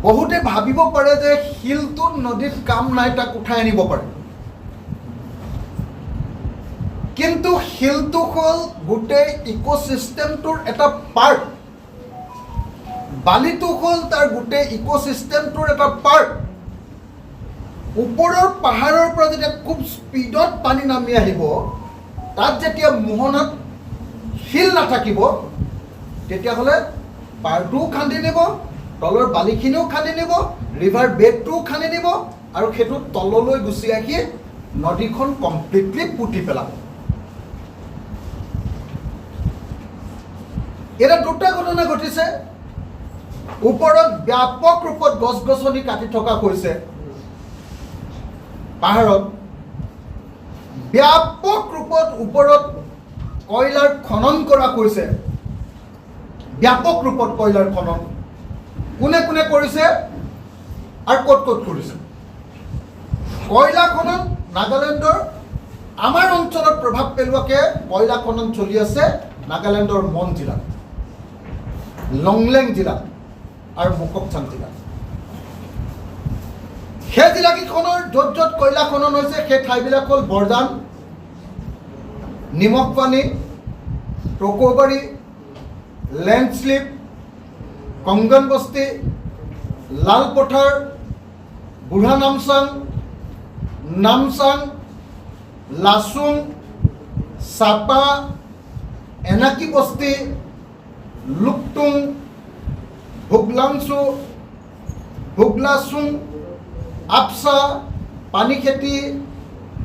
বহুতে ভাবিব পাৰে যে শিলটো নদীত কাম নাই, তাক উঠাই আনিব পাৰে। কিন্তু শিলটো হ'ল গোটেই ইক'চিষ্টেমটোৰ এটা পাৰ্ট, বালিটো হ'ল তাৰ গোটেই ইক'চিষ্টেমটোৰ এটা পাৰ্ট। ওপৰৰ পাহাৰৰ পৰা যেতিয়া খুব স্পীডত পানী নামি আহিব, তাত যেতিয়া মোহনাত শিল নাথাকিব, তেতিয়াহ'লে পাৰটোও খান্দি নিব, তলৰ বালিখিনিও খান্দি নিব, ৰিভাৰ বেডটোও খান্দি নিব, আৰু সেইটো তললৈ গুচি আহি নদীখন কমপ্লিটলি পুতি পেলাব। এটা দুটা ঘটনা ঘটিছে। ওপৰত ব্যাপক ৰূপত গছ গছনি কাটি থকা হৈছে, পাহাৰত ব্যাপক ৰূপত ওপৰত কয়লাৰ খনন কৰা হৈছে, ব্যাপক ৰূপত কয়লাৰ খনন কোনে কোনে কৰিছে আৰু ক'ত ক'ত কৰিছে। কয়লা খনন নাগালেণ্ডৰ আমাৰ অঞ্চলত প্ৰভাৱ পেলোৱাকৈ কয়লা খনন চলি আছে নাগালেণ্ডৰ মন জিলাত, লংলেং জিলাত আৰু মুককচাং জিলাত। সেই জিলাকেইখনৰ য'ত য'ত কয়লা খনন হৈছে সেই ঠাইবিলাক হ'ল বৰজান, নিমখপানী, টকৌবাৰী, লেণ্ডশ্লিপ, কংগন বস্তি, লালপথাৰ, বুঢ়া নামচাং, নামচাং, লাচুং, চাপা, এনাকি বস্তি, লুকটুং, ভোগলাংচু, ভোগলাচুং, আপচা, পানীখেতি,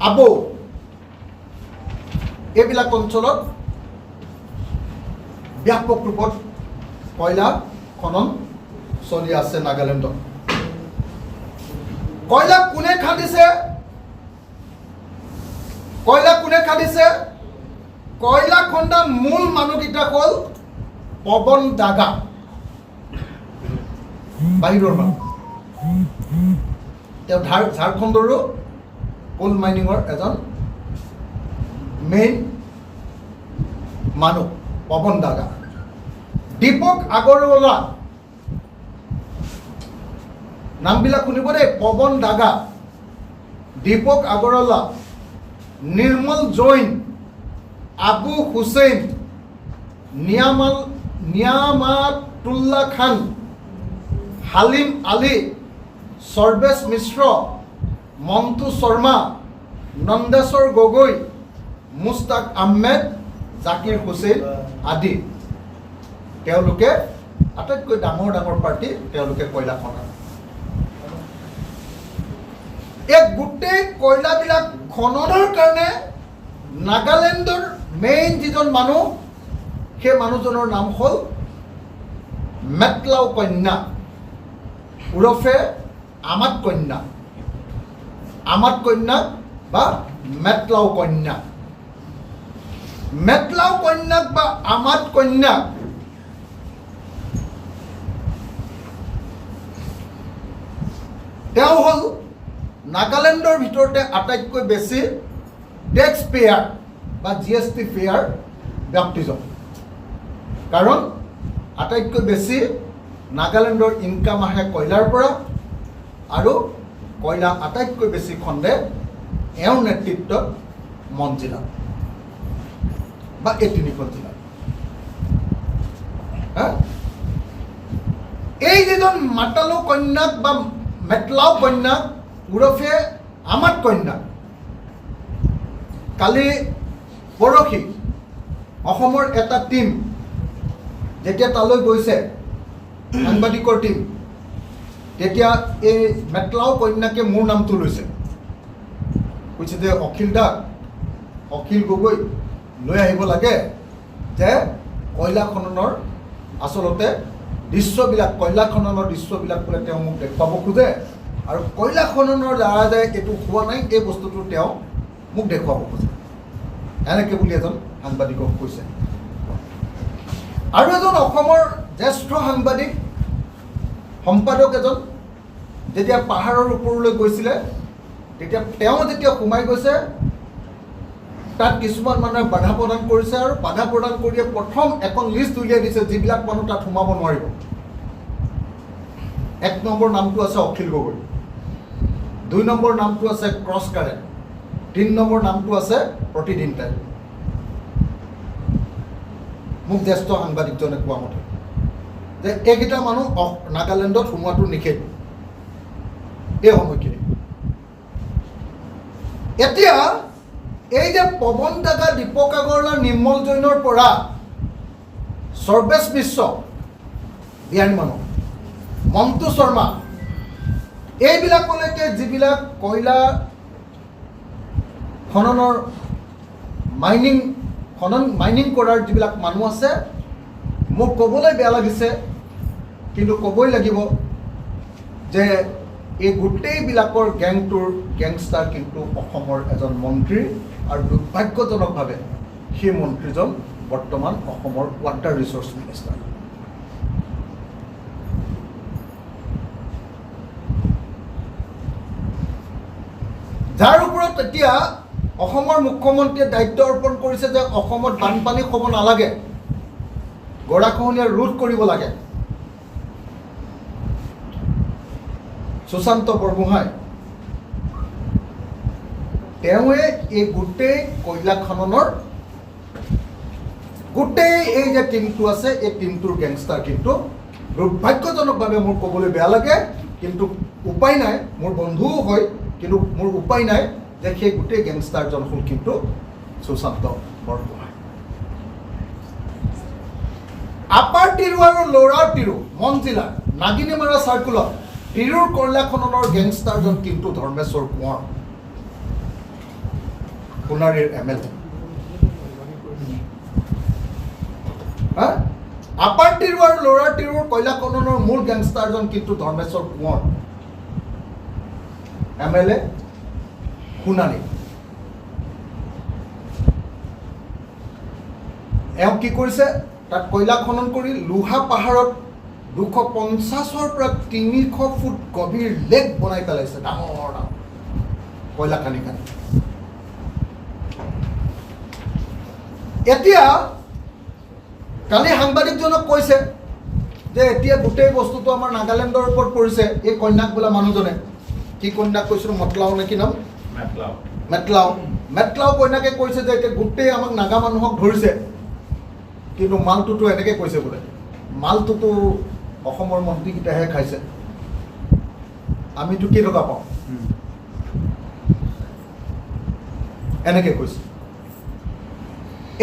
আবৌ, এইবিলাক অঞ্চলত ব্যাপক ৰূপত কয়লা খনন চলি আছে নাগালেণ্ডত। কয়লা কোনে খান্দিছে? কয়লা কোনে খান্দিছে? কয়লা খন্দা মূল মানুহকেইটা হ'ল পৱন দাগা, বাহিৰৰ মানুহ। তেওঁ ঝাৰখণ্ডৰো কোল মাইনিঙৰ এজন মেইন মানুহ পৱন দাগা। দীপক আগৰৱালা, নামবিলাক শুনিব দেই, পৱন দাগা, দীপক আগৰৱালা, নিৰ্মল জৈন, আবু হুছেইন, নিয়ামাতুল্লা খান, হালিম আলী, সৰ্বেশ মিশ্ৰ, মন্টু শৰ্মা, নন্দেশ্বৰ গগৈ, মুস্তাক আহমেদ, জাকিৰ হুছেইন আদি। তেওঁলোকে আটাইতকৈ ডাঙৰ ডাঙৰ পাৰ্টি, তেওঁলোকে কয়লা খনন। এই গোটেই কয়লাবিলাক খননৰ কাৰণে নাগালেণ্ডৰ মেইন যিজন মানুহ, সেই মানুহজনৰ নাম হ'ল মেটলাও কন্যা ওৰফে আমাত কন্যা, আমাত কন্যা বা মেটলাও কন্যা। মেটলাও কন্যাক বা আমাত কন্যাক তেওঁ হ'ল নাগালেণ্ডৰ ভিতৰতে আটাইতকৈ বেছি টেক্স পেয়াৰ বা GST পেয়াৰ ব্যক্তিজন। কাৰণ আটাইতকৈ বেছি নাগালেণ্ডৰ ইনকাম আহে কয়লাৰ পৰা, আৰু কয়লা আটাইতকৈ বেছি খন্দে এওঁৰ নেতৃত্বত মন জিলাত বা এই তিনিখন জিলাত। এই যিজন মাতালো কন্যাক বা মেটলাও কন্যাক ওৰফে আমাত কন্যাক কালি পৰহি অসমৰ এটা টীম যেতিয়া তালৈ গৈছে, সাংবাদিকৰ টীম, তেতিয়া এই মেটলাও কন্যাকে মোৰ নামটো লৈছে, কৈছে যে অখিল গগৈ লৈ আহিব লাগে, যে কয়লা খননৰ আচলতে দৃশ্যবিলাক, কয়লা খননৰ দৃশ্যবিলাক বোলে তেওঁ মোক দেখুৱাব খোজে, আৰু কয়লা খননৰ দ্বাৰা যে এইটো হোৱা নাই এই বস্তুটো তেওঁ মোক দেখুৱাব খোজে, এনেকৈ বুলি এজন সাংবাদিকক কৈছে। আৰু এজন অসমৰ জ্যেষ্ঠ সাংবাদিক সম্পাদক এজন যেতিয়া পাহাৰৰ ওপৰলৈ গৈছিলে, তেতিয়া তেওঁ যেতিয়া সোমাই গৈছে, তাত কিছুমান মানুহে বাধা প্ৰদান কৰিছে, আৰু বাধা প্ৰদান কৰিয়ে প্ৰথম এখন লিষ্ট উলিয়াই দিছে যিবিলাক মানুহ তাত সোমাব নোৱাৰিব। 1 নম্বৰ নামটো আছে অখিল গগৈ, 2 নম্বৰ নামটো আছে ক্ৰছ কাৰেণ্ট, 3 নম্বৰ নামটো আছে প্ৰতিদিন টাইম। মোক জ্যেষ্ঠ সাংবাদিকজনে কোৱা মতে যে এইকেইটা মানুহ নাগালেণ্ডত সোমোৱাটো নিষেধ এই সময়খিনি। এতিয়া এই যে পৱন ডেকা, দীপক আগৰৱালা, নিৰ্মল জৈনৰ পৰা সৰ্বেশ মিশ্ৰ বিহাৰী মানুহ, মন্টু শৰ্মা, এইবিলাকলৈকে যিবিলাক কয়লা খননৰ মাইনিং কৰাৰ যিবিলাক মানুহ আছে, মোক ক'বলৈ বেয়া লাগিছে কিন্তু ক'বই লাগিব যে এই গোটেইবিলাকৰ গেংষ্টাৰ কিন্তু অসমৰ এজন মন্ত্ৰী, আৰু দুৰ্ভাগ্যজনকভাৱে সেই মন্ত্ৰীজন বৰ্তমান অসমৰ ৱাটাৰ ৰিচোৰ্চ মিনিষ্টাৰ। যাৰ ওপৰত এতিয়া অসমৰ মুখ্যমন্ত্ৰীয়ে দায়িত্ব অৰ্পণ কৰিছে যে অসমত বানপানী হ'ব নালাগে, গৰাখহনীয়া ৰোধ কৰিব লাগে। সুশান্ত বৰগোহাঁই তেওঁৱে এই গোটেই কয়লা খননৰ গোটেই এই যে টিমটো আছে, এই টিমটোৰ গেংষ্টাৰ কিন্তু দুৰ্ভাগ্যজনকভাৱে মোৰ ক'বলৈ বেয়া লাগে, কিন্তু উপায় নাই, মোৰ বন্ধুও হয়, কিন্তু মোৰ উপায় নাই যে সেই গোটেই গেংষ্টাৰজন হ'ল কিন্তু সুশান্ত বৰগোহাঁই। আপাৰ টিৰু আৰু লৱাৰ টিৰু মন জিলাৰ নাগিনীমাৰা চাৰ্কুলত টিৰুৰ কয়লা খননৰ গেংষ্টাৰজন কিন্তু ধৰ্মেশ্বৰ কোঁৱৰ, সোণাৰীৰ MLA। আপাৰ টিৰু আৰু লৱাৰ টিৰুৰ কয়লা খননৰ মূল গেংষ্টাৰজন কিন্তু ধৰ্মেশ্বৰ কোঁৱৰ, MLA সোণাৰী। এওঁ কি কৰিছে, তাত কয়লা খনন কৰি লোহা পাহাৰত 250-ৰ পৰা 300 ফুট গভীৰ লেক বনাই পেলাইছে, ডাঙৰ ডাঙৰ কয়লা খানি খানি। এতিয়া কালি সাংবাদিকজনক কৈছে যে এতিয়া গোটেই বস্তুটো আমাৰ নাগালেণ্ডৰ ওপৰত পৰিছে। এই কন্যাক বোলা মানুহজনে, কি কন্যাক কৈছিলোঁ, মতলাও নে কি নাম, মেটলাও কন্যাকে কৈছে যে এতিয়া গোটেই আমাক নাগা মানুহক ধৰিছে, কিন্তু মালটোতো এনেকৈ কৈছে বোলে, মালটোতো অসমৰ মন্ত্ৰীকেইটাহে খাইছে, আমিতো কেইটকা পাওঁ, এনেকৈ কৈছে।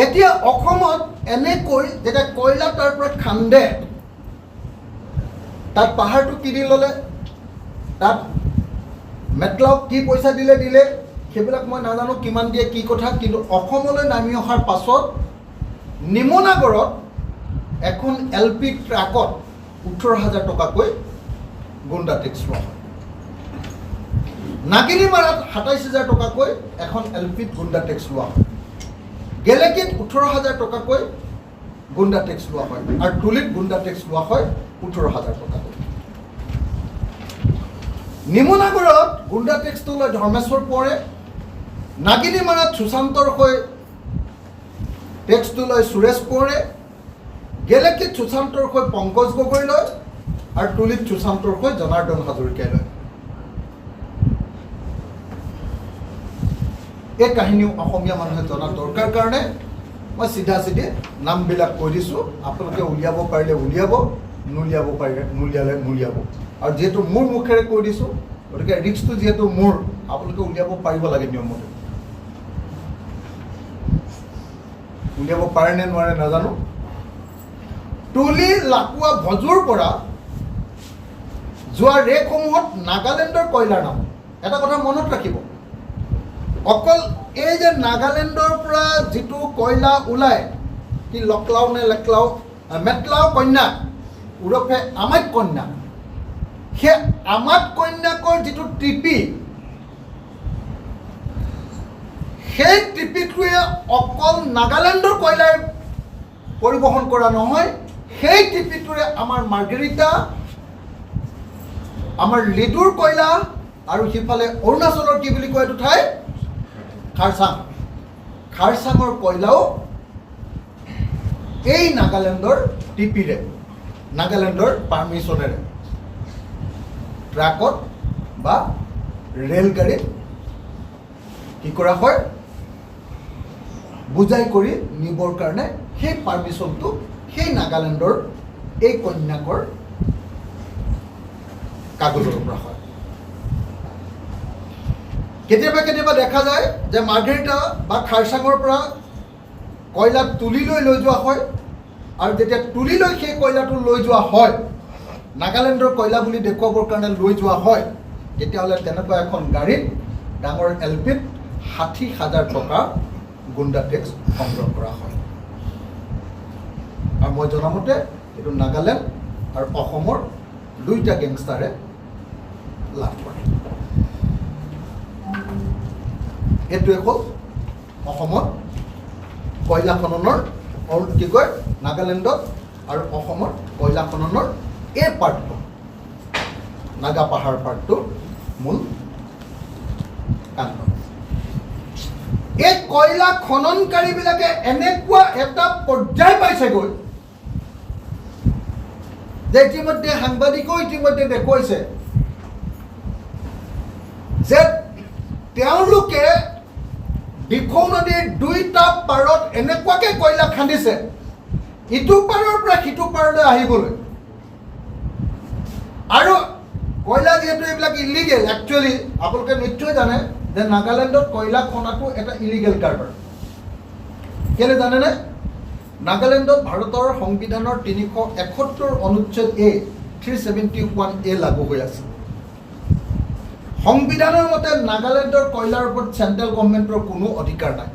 এতিয়া অসমত এনেকৈ যেতিয়া কয়লা তাৰ পৰা খান্দে, তাত পাহাৰটো কিনি ল'লে, তাত মেটলাওক কি পইচা দিলে, সেইবিলাক মই নাজানো কিমান দিয়ে কি কথা, কিন্তু অসমলৈ নামি অহাৰ পাছত নিমনাগড়ত এখন LP ট্ৰাকত 18,000 টকাকৈ গুণ্ডা টেক্স লোৱা হয়। নাগিনীমাৰাত 27,000 টকাকৈ এখন LPত গুণ্ডা টেক্স লোৱা হয়। গেলেকীত 18,000 টকাকৈ গুণ্ডা টেক্স লোৱা হয়, আৰু তুলিত গুণ্ডা টেক্স লোৱা হয় 18,000 টকাকৈ। নিমনাগড়ত গুণ্ডা টেক্সটো লয় ধৰ্মেশ্বৰ কোঁৱৰে, নাগিনীমাৰাত সুশান্তৰ হৈ টেক্সটো লয় সুৰেশ কোঁৱৰে, গেলেকীত সুশান্তৰ হৈ পংকজ গগৈ লয়, আৰু তুলিত সুশান্তৰ হৈ জনাৰ্দন হাজৰিকাই লয়। এই কাহিনীও অসমীয়া মানুহে জনা দৰকাৰ কাৰণে মই চিধা নামবিলাক কৈ দিছোঁ। আপোনালোকে উলিয়াব পাৰিলে উলিয়াব, নুলিয়াব পাৰিলে নুলিয়াব। আৰু যিহেতু মোৰ মুখেৰে কৈ দিছোঁ, গতিকে ৰিক্সটো যিহেতু মোৰ, আপোনালোকে উলিয়াব পাৰিব লাগে নিয়মমতে। উলিয়াব পাৰে নে নোৱাৰে নাজানো। তুলি, লাকুৱা, ভজুৰ পৰা যোৱা ৰেকসমূহত নাগালেণ্ডৰ কয়লাৰ নাম। এটা কথা মনত ৰাখিব, অকল এই যে নাগালেণ্ডৰ পৰা যিটো কয়লা ওলায়, কি লকলাও নে লেকলাও, মেটলাও কন্যাক ওৰফে আমাত কন্যাক, সেই আমাত কন্যাকৰ যিটো টিপি, সেই টিপিটোৱে অকল নাগালেণ্ডৰ কয়লাই পৰিবহণ কৰা নহয়, সেই টিপিটোৰে আমাৰ মাৰ্গেৰিটা, আমাৰ লিডুৰ কয়লা, আৰু সিফালে অৰুণাচলৰ কি বুলি কয় এইটো ঠাই, খাৰচাঙৰ কয়লাও এই নাগালেণ্ডৰ টিপিৰে, নাগালেণ্ডৰ পাৰ্মিশ্যনেৰে। ট্ৰাকত বা ৰেলগাড়ীত কি কৰা হয় বুজাই কৰি নিবৰ কাৰণে সেই পাৰ্মিশ্যনটো সেই নাগালেণ্ডৰ এই কন্যাকৰ কাগজৰ পৰা হয়। কেতিয়াবা কেতিয়াবা দেখা যায় যে মাৰ্ঘেৰিটা বা খাৰচাঙৰ পৰা কয়লা তুলি লৈ যোৱা হয়, আৰু যেতিয়া তুলি লৈ সেই কয়লাটো লৈ যোৱা হয়, নাগালেণ্ডৰ কয়লা বুলি দেখুৱাবৰ কাৰণে লৈ যোৱা হয়, তেতিয়াহ'লে তেনেকুৱা এখন গাড়ীত ডাঙৰ LPত 60,000 টকা গুণ্ডা টেক্স সংগ্ৰহ কৰা হয়। আৰু মই জনামতে এইটো নাগালেণ্ড আৰু অসমৰ দুইটা গেংষ্টাৰে লাভ কৰে। এইটোৱে হ'ল অসমত কয়লা খননৰ কি কয় নাগালেণ্ডত আৰু অসমত কয়লা খননৰ এই পাৰ্টটো নাগা পাহাৰ পাৰ্টটোৰ মূল কাণ্ড। এই কয়লা খননকাৰীবিলাকে এনেকুৱা এটা পৰ্যায় পাইছেগৈ যে ইতিমধ্যে সাংবাদিকেও ইতিমধ্যে দেখুৱাইছে যে তেওঁলোকে দিখৌ নদীৰ দুইটা পাৰত এনেকুৱাকৈ কয়লা খান্দিছে ইটো পাৰৰ পৰা সিটো পাৰলৈ আহিবলৈ। আৰু কয়লা যিহেতু এইবিলাক ইলিগেল, একচুৱেলি আপোনালোকে নিশ্চয় জানে যে নাগালেণ্ডত কয়লা খনাটো এটা ইলিগেল কাৰবাৰ। কেলে জানেনে? নাগালেণ্ডত ভাৰতৰ সংবিধানৰ 371 অনুচ্ছেদ A 371A লাগু হৈ আছে। সংবিধানৰ মতে নাগালেণ্ডৰ কয়লাৰ ওপৰত চেণ্ট্ৰেল গভৰ্ণমেণ্টৰ কোনো অধিকাৰ নাই,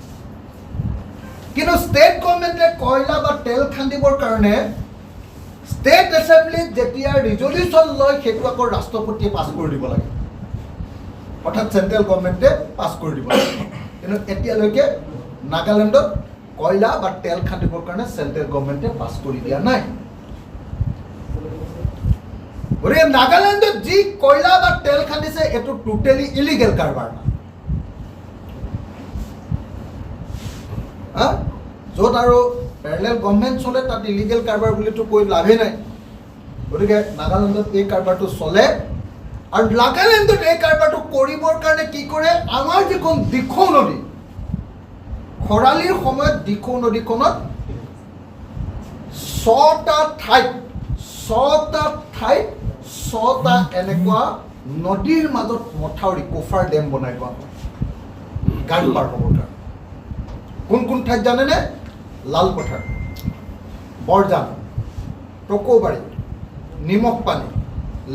কিন্তু ষ্টেট গভৰ্ণমেণ্টে কয়লা বা তেল খান্দিবৰ কাৰণে ষ্টেট এছেম্বলিত যেতিয়া ৰিজলিউশ্যন লয় সেইটো আকৌ ৰাষ্ট্ৰপতিয়ে পাছ কৰি দিব লাগে, অৰ্থাৎ চেণ্ট্ৰেল গভৰ্ণমেণ্টে পাছ কৰি দিব লাগে। কিন্তু এতিয়ালৈকে নাগালেণ্ডত কয়লা বা তেল খান্দিবৰ কাৰণে চেণ্ট্ৰেল গভৰ্ণমেণ্টে পাছ কৰি দিয়া নাই। গতিকে নাগালেণ্ডত যি কয়লা বা তেল খান্দিছে এইটো টোটেলি ইলিগেল কাৰবাৰ। য'ত আৰু পেৰেলেল গভৰ্ণমেণ্ট চলে তাত ইলিগেল কাৰবাৰ বুলিতো কৈ লাভেই নাই। গতিকে নাগালেণ্ডত এই কাৰবাৰটো চলে, আৰু নাগালেণ্ডত এই কাৰবাৰটো কৰিবৰ কাৰণে কি কৰে, আমাৰ যিখন দিখৌ নদী, খৰালিৰ সময়ত দিখৌ নদীখনত 6টা ঠাইত 6টা এনেকুৱা নদীৰ মাজত মথাউৰি কোফাৰ ডেম বনাই লোৱা হয় গাড়ী পাৰ হ'বৰ কাৰণে। কোন কোন ঠাইত জানেনে? লালপথাৰ, বৰজান, টকৌবাৰী, নিমখ পানী,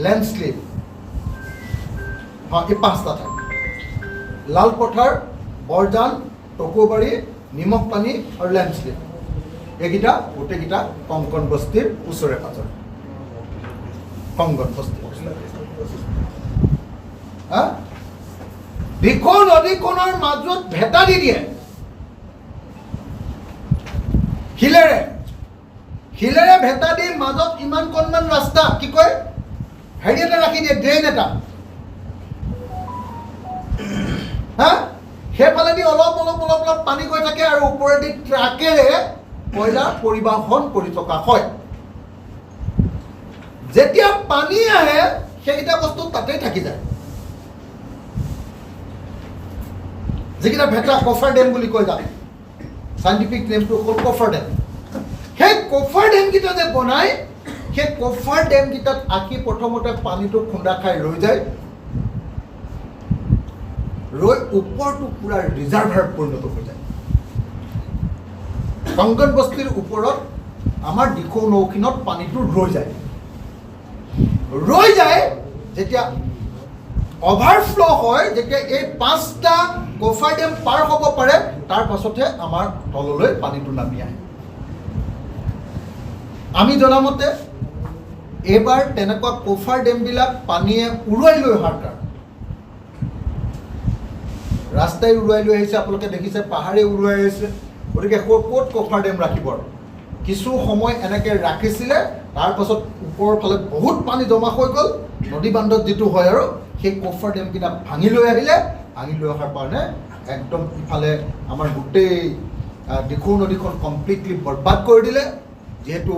লেণ্ডশ্লিপ, এই 5টা ঠাই। লালপথাৰ, বৰজান, টকৌবাৰী, নিমখ পানী আৰু লেণ্ডশ্লিপ, এইকেইটা গোটেইকেইটা কংকন বস্তিৰ ওচৰে পাজৰে। কংকন বস্তি দিখৌ নদীখনৰ মাজত ভেটা দি দিয়ে শিলেৰে ভেটা দি মাজত ইমানকণমান ৰাস্তা কি কয় হেৰি এটা ৰাখি দিয়ে, ড্ৰেইন এটা। সেইফালেদি অলপ পানী গৈ থাকে আৰু ওপৰেদি ট্ৰাকেৰে কয়লা পৰিবহণ কৰি থকা হয়। যেতিয়া পানী আহে সেইকেইটা বস্তু তাতেই থাকি যায়, যিকেইটা ভেটা কফাৰ ডেম বুলি কৈ যায়। চাইণ্টিফিক নেমটো হ'ল কফাৰ ডেম। সেই কফাৰ ডেমকেইটা যে বনাই, সেই কফাৰ ডেমকেইটাত আঁকি প্ৰথমতে পানীটো খুন্দা খাই ৰৈ যায়, ৰৈ ওপৰটো পুৰা ৰিজাৰ্ভাৰত পৰিণত হৈ যায়। কংকন বস্তিৰ ওপৰত আমাৰ দিখৌ নৌখিনত পানীটো ৰৈ যায়। যেতিয়া অভাৰফ্ল' হয়, যেতিয়া এই 5টা কফাৰ ডেম পাৰ হ'ব পাৰে, তাৰ পাছতহে আমাৰ তললৈ পানীটো নামি আহে। আমি জনামতে এইবাৰ তেনেকুৱা কফাৰ ডেমবিলাক পানীয়ে উৰুৱাই লৈ অহাৰ কাৰণে, ৰাস্তাই উৰুৱাই লৈ আহিছে, আপোনালোকে দেখিছে, পাহাৰে উৰুৱাই আহিছে। গতিকে ক'ত কফাৰ ডেম ৰাখিব? কিছু সময় এনেকৈ ৰাখিছিলে, তাৰপাছত ওপৰৰ ফালে বহুত পানী জমা হৈ গ'ল, নদী বান্ধত যিটো হয়, আৰু সেই কফাৰ ডেমকেইটা ভাঙি লৈ আহিলে। ভাঙি লৈ অহাৰ কাৰণে একদম ইফালে আমাৰ গোটেই দিখৌ নদীখন কমপ্লিটলি বৰবাদ কৰি দিলে। যিহেতু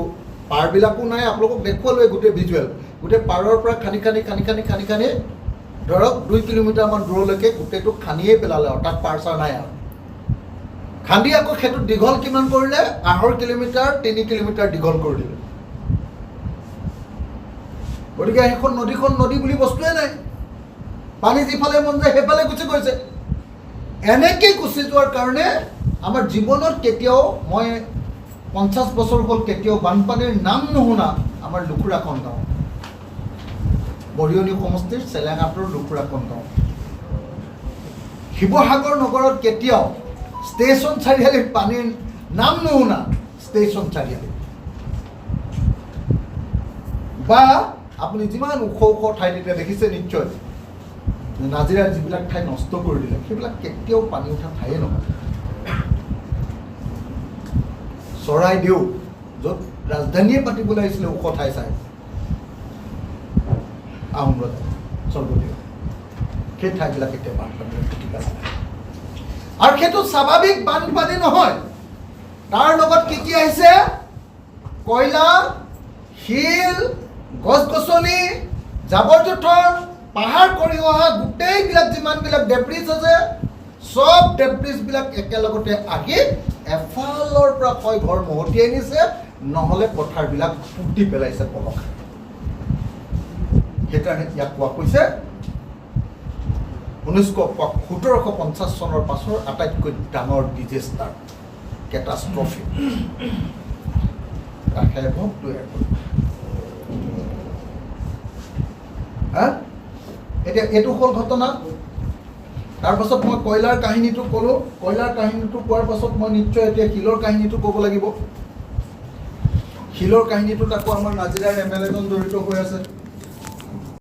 পাৰবিলাকো নাই, আপোনালোকক দেখুৱালোৱে গোটেই ভিজুৱেল, গোটেই পাৰৰ পৰা খানি ধৰক 2 কিলোমিটাৰমান দূৰলৈকে গোটেইটো খান্দিয়েই পেলালে আৰু তাত পাৰ চাৰ নাই আৰু খান্দি আকৌ সেইটো দীঘল কিমান কৰিলে 2.5 কিলোমিটাৰ 3 কিলোমিটাৰ দীঘল কৰি দিলে। গতিকে সেইখন নদী বুলি বস্তুৱে নাই, পানী যিফালে মন যায় সেইফালে গুচি গৈছে। এনেকৈ গুচি যোৱাৰ কাৰণে আমাৰ জীৱনত কেতিয়াও, মই 50 বছৰ হ'ল কেতিয়াও বানপানীৰ নাম নুশুনা আমাৰ লুকুৰাখন গাঁও, বৰিয়নি সমষ্টিৰ চেলেঙাটোৰ লুকুৰাখন গাঁও। শিৱসাগৰ নগৰত কেতিয়াও ষ্টেচন চাৰিআলিত পানীৰ নাম নুশুনা ষ্টেচন চাৰিআলি, বা আপুনি যিমান ওখ ঠাই তেতিয়া দেখিছে নিশ্চয়, নাজিৰাৰ যিবিলাক ঠাই নষ্ট কৰি দিলে সেইবিলাক কেতিয়াও পানী উঠা ঠায়ে নহয়। চৰাইদেউ য'ত ৰাজধানীয়ে পাতিবলৈ আহিছিলে ওখ ঠাই চাই আহোম ৰজা স্বৰ্গদেউ, সেই ঠাইবিলাক এতিয়া বানপানীৰ প্ৰতিকাৰ নাই। আৰু সেইটো স্বাভাৱিক বানপানী নহয়, তাৰ লগত কি কি আহিছে? কয়লা, শিল, গছ গছনি, জাবৰ জোঁথৰ, পাহাৰ কৰি অহা গোটেইবিলাক যিমানবিলাক ডেব্ৰিজ আছে, চব ডেব্ৰিজবিলাক একেলগতে আহি এফালৰ পৰা হয় ঘৰ মহতিয়াই নিছে, নহ'লে পথাৰবিলাক পুতি পেলাইছে পলস। সেইকাৰণে ইয়াক কোৱা হৈছে 1750 চনৰ পাছৰ আটাইতকৈ ডাঙৰ ডিজেষ্টাৰ, কেটাষ্ট্ৰফি। এতিয়া এইটো হ'ল ঘটনা। তাৰপাছত মই কয়লাৰ কাহিনীটো ক'লোঁ, কয়লাৰ কাহিনীটো কোৱাৰ পাছত মই নিশ্চয় এতিয়া শিলৰ কাহিনীটো ক'ব লাগিব। শিলৰ কাহিনীটোত আকৌ আমাৰ নাজিৰাৰ MLA জন জড়িত হৈ আছে।